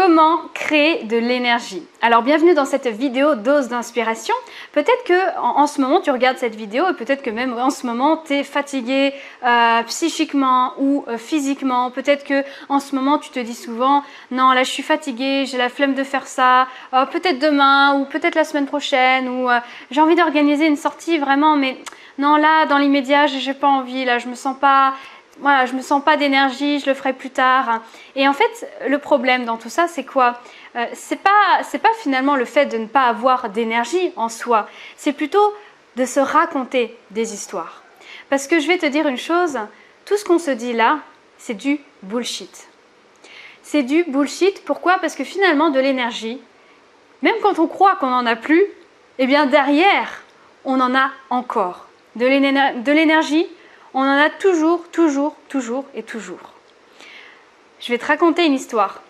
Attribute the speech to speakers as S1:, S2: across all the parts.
S1: Comment créer de l'énergie? Alors bienvenue dans cette vidéo dose d'inspiration. Peut-être que en ce moment tu regardes cette vidéo et peut-être que même en ce moment tu es fatigué psychiquement ou physiquement. Peut-être que en ce moment tu te dis souvent non là je suis fatiguée, j'ai la flemme de faire ça, peut-être demain ou peut-être la semaine prochaine ou j'ai envie d'organiser une sortie vraiment mais non là dans l'immédiat j'ai pas envie, là je me sens pas. Voilà, je me sens pas d'énergie, je le ferai plus tard. Et en fait, le problème dans tout ça, c'est quoi? C'est pas finalement le fait de ne pas avoir d'énergie en soi. C'est plutôt de se raconter des histoires. Parce que je vais te dire une chose, tout ce qu'on se dit là, c'est du bullshit. C'est du bullshit. Pourquoi? Parce que finalement, de l'énergie, même quand on croit qu'on n'en a plus, eh bien derrière, on en a encore. De l'énergie, on en a toujours. Je vais te raconter une histoire,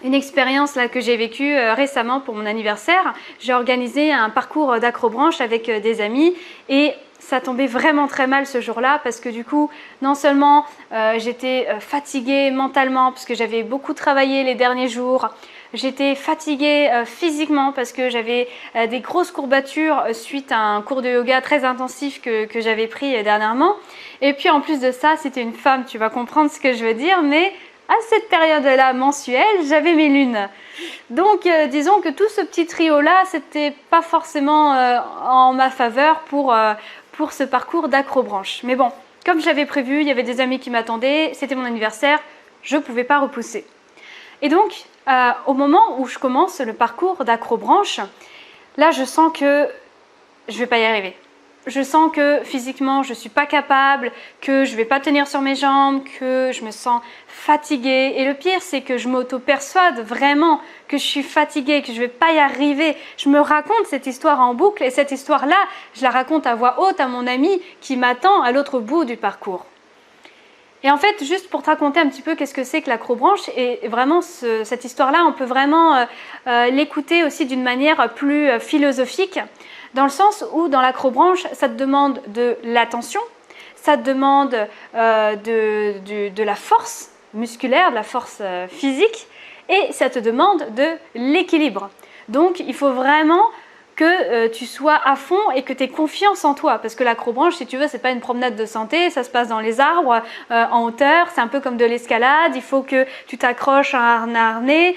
S1: une expérience là, que j'ai vécue récemment pour mon anniversaire. J'ai organisé un parcours d'acrobranche avec des amis et ça tombait vraiment très mal ce jour-là parce que du coup, non seulement j'étais fatiguée mentalement parce que j'avais beaucoup travaillé les derniers jours, j'étais fatiguée physiquement parce que j'avais des grosses courbatures suite à un cours de yoga très intensif que j'avais pris dernièrement. Et puis en plus de ça, c'était une femme, tu vas comprendre ce que je veux dire, mais à cette période-là mensuelle, j'avais mes lunes. Donc disons que tout ce petit trio-là, c'était pas forcément en ma faveur pour ce parcours d'acrobranche. Mais bon, comme j'avais prévu, il y avait des amis qui m'attendaient, c'était mon anniversaire, je ne pouvais pas repousser. Et donc, au moment où je commence le parcours d'acrobranche, là je sens que je ne vais pas y arriver. Je sens que physiquement je ne suis pas capable, que je ne vais pas tenir sur mes jambes, que je me sens fatiguée. Et le pire, c'est que je m'auto-persuade vraiment que je suis fatiguée, que je ne vais pas y arriver. Je me raconte cette histoire en boucle et cette histoire-là, je la raconte à voix haute à mon ami qui m'attend à l'autre bout du parcours. Et en fait, juste pour te raconter un petit peu qu'est-ce que c'est que l'acrobranche, et vraiment cette histoire-là, on peut vraiment l'écouter aussi d'une manière plus philosophique, dans le sens où dans l'acrobranche, ça te demande de l'attention, ça te demande de la force musculaire, de la force physique, et ça te demande de l'équilibre. Donc, il faut vraiment que tu sois à fond et que tu aies confiance en toi. Parce que l'acrobranche, si tu veux, c'est pas une promenade de santé, ça se passe dans les arbres, en hauteur, c'est un peu comme de l'escalade, il faut que tu t'accroches à un harnais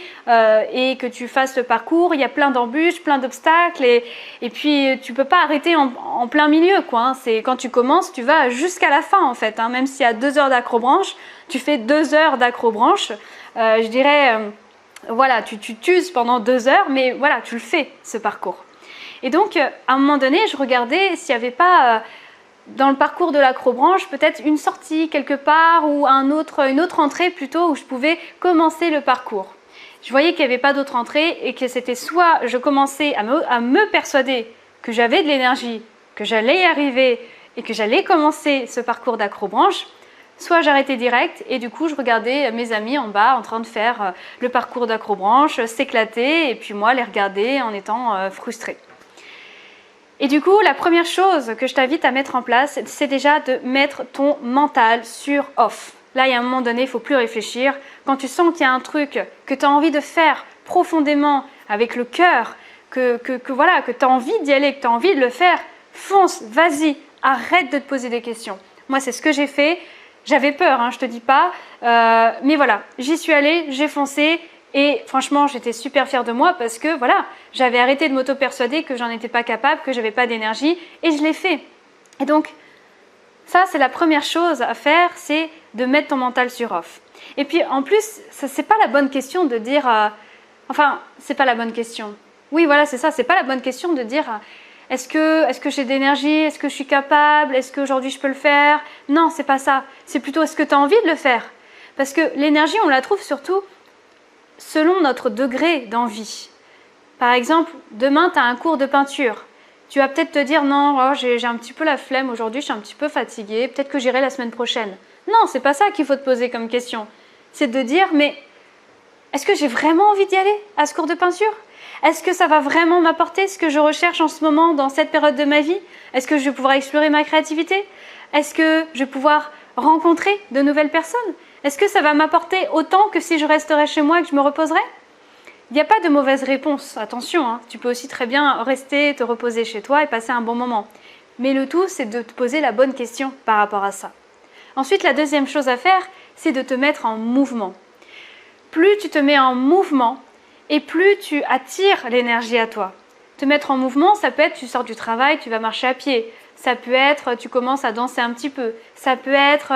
S1: et que tu fasses le parcours, il y a plein d'embûches, plein d'obstacles et puis tu peux pas arrêter en plein milieu, quoi, hein. C'est quand tu commences, tu vas jusqu'à la fin en fait, hein. Même s'il y a 2 heures d'acrobranche, tu fais 2 heures d'acrobranche, je dirais, voilà, tu t'uses pendant 2 heures, mais voilà, tu le fais, ce parcours. Et donc, à un moment donné, je regardais s'il n'y avait pas, dans le parcours de l'acrobranche, peut-être une sortie quelque part ou une autre entrée plutôt où je pouvais commencer le parcours. Je voyais qu'il n'y avait pas d'autre entrée et que c'était soit je commençais à me persuader que j'avais de l'énergie, que j'allais y arriver et que j'allais commencer ce parcours d'acrobranche, soit j'arrêtais direct et du coup je regardais mes amis en bas en train de faire le parcours d'acrobranche, s'éclater et puis moi les regarder en étant frustrée. Et du coup, la première chose que je t'invite à mettre en place, c'est déjà de mettre ton mental sur off. Là, il y a un moment donné, il ne faut plus réfléchir. Quand tu sens qu'il y a un truc que tu as envie de faire profondément, avec le cœur, que tu as envie d'y aller, que tu as envie de le faire, fonce, vas-y, arrête de te poser des questions. Moi, c'est ce que j'ai fait. J'avais peur, hein, je ne te dis pas. Mais voilà, j'y suis allée, j'ai foncé. Et franchement, j'étais super fière de moi parce que voilà, j'avais arrêté de m'auto-persuader que j'en étais pas capable, que j'avais pas d'énergie et je l'ai fait. Et donc, ça c'est la première chose à faire, c'est de mettre ton mental sur off. Et puis en plus, c'est pas la bonne question de dire, c'est pas la bonne question. Oui, voilà, c'est ça, c'est pas la bonne question de dire, est-ce que j'ai d'énergie, est-ce que je suis capable, est-ce qu'aujourd'hui je peux le faire? Non, c'est pas ça. C'est plutôt est-ce que tu as envie de le faire? Parce que l'énergie, on la trouve surtout selon notre degré d'envie. Par exemple, demain, tu as un cours de peinture. Tu vas peut-être te dire, non, j'ai un petit peu la flemme aujourd'hui, je suis un petit peu fatiguée, peut-être que j'irai la semaine prochaine. Non, c'est pas ça qu'il faut te poser comme question. C'est de dire, mais est-ce que j'ai vraiment envie d'y aller à ce cours de peinture? Est-ce que ça va vraiment m'apporter ce que je recherche en ce moment dans cette période de ma vie? Est-ce que je vais pouvoir explorer ma créativité? Est-ce que je vais pouvoir rencontrer de nouvelles personnes? Est-ce que ça va m'apporter autant que si je resterais chez moi et que je me reposerais? Il n'y a pas de mauvaise réponse, attention, hein. Tu peux aussi très bien rester, te reposer chez toi et passer un bon moment. Mais le tout, c'est de te poser la bonne question par rapport à ça. Ensuite, la deuxième chose à faire, c'est de te mettre en mouvement. Plus tu te mets en mouvement et plus tu attires l'énergie à toi. Te mettre en mouvement, ça peut être tu sors du travail, tu vas marcher à pied. Ça peut être tu commences à danser un petit peu. Ça peut être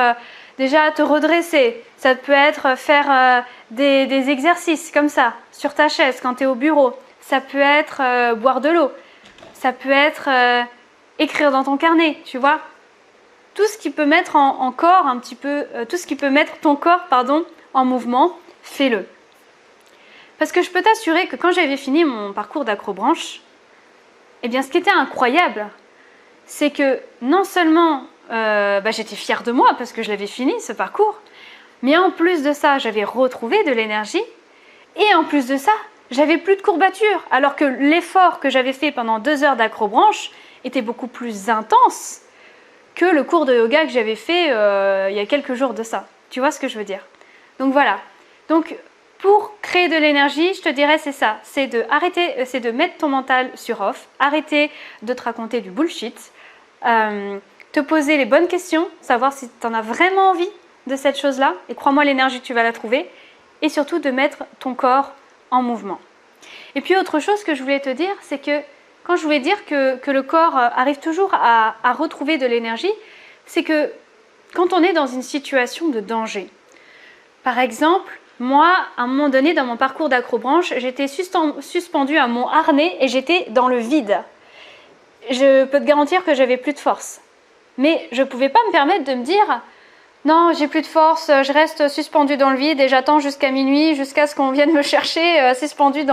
S1: déjà te redresser. Ça peut être faire des exercices comme ça, sur ta chaise quand tu es au bureau. Ça peut être boire de l'eau. Ça peut être écrire dans ton carnet, tu vois. Tout ce qui peut mettre en corps un petit peu, tout ce qui peut mettre ton corps, en mouvement, fais-le. Parce que je peux t'assurer que quand j'avais fini mon parcours d'acrobranche, eh bien ce qui était incroyable, c'est que non seulement j'étais fière de moi parce que je l'avais fini ce parcours, mais en plus de ça, j'avais retrouvé de l'énergie et en plus de ça, j'avais plus de courbatures alors que l'effort que j'avais fait pendant 2 heures d'acrobranche était beaucoup plus intense que le cours de yoga que j'avais fait il y a quelques jours de ça. Tu vois ce que je veux dire? Donc voilà. Donc pour créer de l'énergie, je te dirais c'est ça, c'est de mettre ton mental sur off, arrêter de te raconter du bullshit, te poser les bonnes questions, savoir si tu en as vraiment envie de cette chose-là, et crois-moi, l'énergie, tu vas la trouver, et surtout de mettre ton corps en mouvement. Et puis autre chose que je voulais te dire, c'est que quand je voulais dire que le corps arrive toujours à retrouver de l'énergie, c'est que quand on est dans une situation de danger, par exemple, moi, à un moment donné, dans mon parcours d'acrobranche, j'étais suspendue à mon harnais et j'étais dans le vide. Je peux te garantir que j'avais plus de force. Mais je ne pouvais pas me permettre de me dire « Non, j'ai plus de force, je reste suspendue dans le vide et j'attends jusqu'à minuit, jusqu'à ce qu'on vienne me chercher suspendue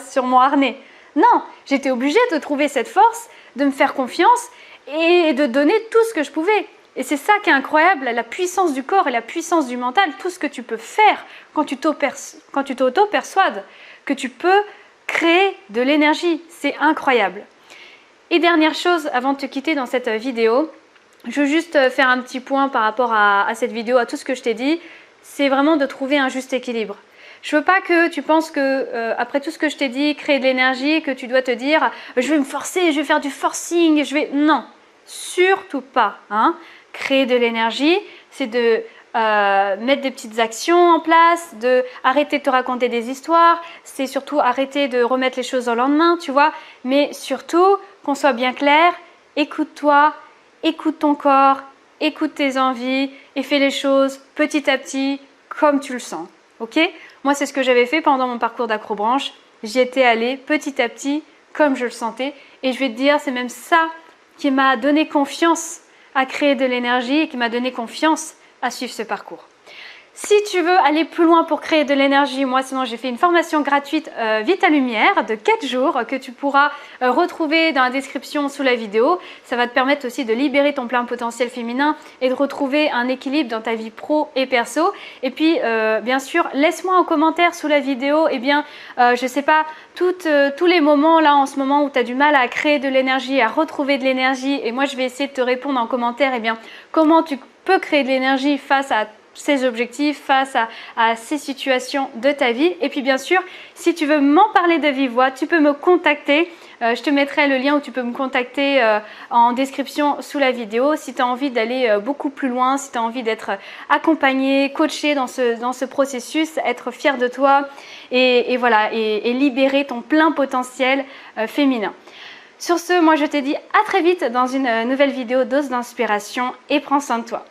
S1: sur mon harnais. » Non, j'étais obligée de trouver cette force, de me faire confiance et de donner tout ce que je pouvais. Et c'est ça qui est incroyable, la puissance du corps et la puissance du mental, tout ce que tu peux faire quand tu t'auto-persuades que tu peux créer de l'énergie. C'est incroyable. Et dernière chose, avant de te quitter dans cette vidéo, je veux juste faire un petit point par rapport à cette vidéo, à tout ce que je t'ai dit. C'est vraiment de trouver un juste équilibre. Je ne veux pas que tu penses que, après tout ce que je t'ai dit, créer de l'énergie, que tu dois te dire « je vais me forcer, je vais faire du forcing, je vais… » Non, surtout pas, hein. Créer de l'énergie, c'est de mettre des petites actions en place, de arrêter de te raconter des histoires, c'est surtout arrêter de remettre les choses au lendemain, tu vois. Mais surtout, qu'on soit bien clair, écoute-toi, écoute ton corps, écoute tes envies et fais les choses petit à petit comme tu le sens, ok? Moi, c'est ce que j'avais fait pendant mon parcours d'acrobranche. J'y étais allée petit à petit comme je le sentais. Et je vais te dire, c'est même ça qui m'a donné confiance à créer de l'énergie et qui m'a donné confiance à suivre ce parcours. Si tu veux aller plus loin pour créer de l'énergie, moi sinon j'ai fait une formation gratuite Vita Lumière de 4 jours que tu pourras retrouver dans la description sous la vidéo. Ça va te permettre aussi de libérer ton plein potentiel féminin et de retrouver un équilibre dans ta vie pro et perso. Et puis bien sûr, laisse-moi en commentaire sous la vidéo, je sais pas, tous les moments là en ce moment où tu as du mal à créer de l'énergie, à retrouver de l'énergie, et moi je vais essayer de te répondre en commentaire, comment tu peux créer de l'énergie face à ces objectifs, face à ces situations de ta vie. Et puis bien sûr, si tu veux m'en parler de vive voix, tu peux me contacter. Je te mettrai le lien où tu peux me contacter en description sous la vidéo. Si tu as envie d'aller beaucoup plus loin, si tu as envie d'être accompagné, coaché dans ce processus, être fier de toi et voilà, et libérer ton plein potentiel féminin. Sur ce, moi je te dis à très vite dans une nouvelle vidéo Dose d'inspiration et prends soin de toi.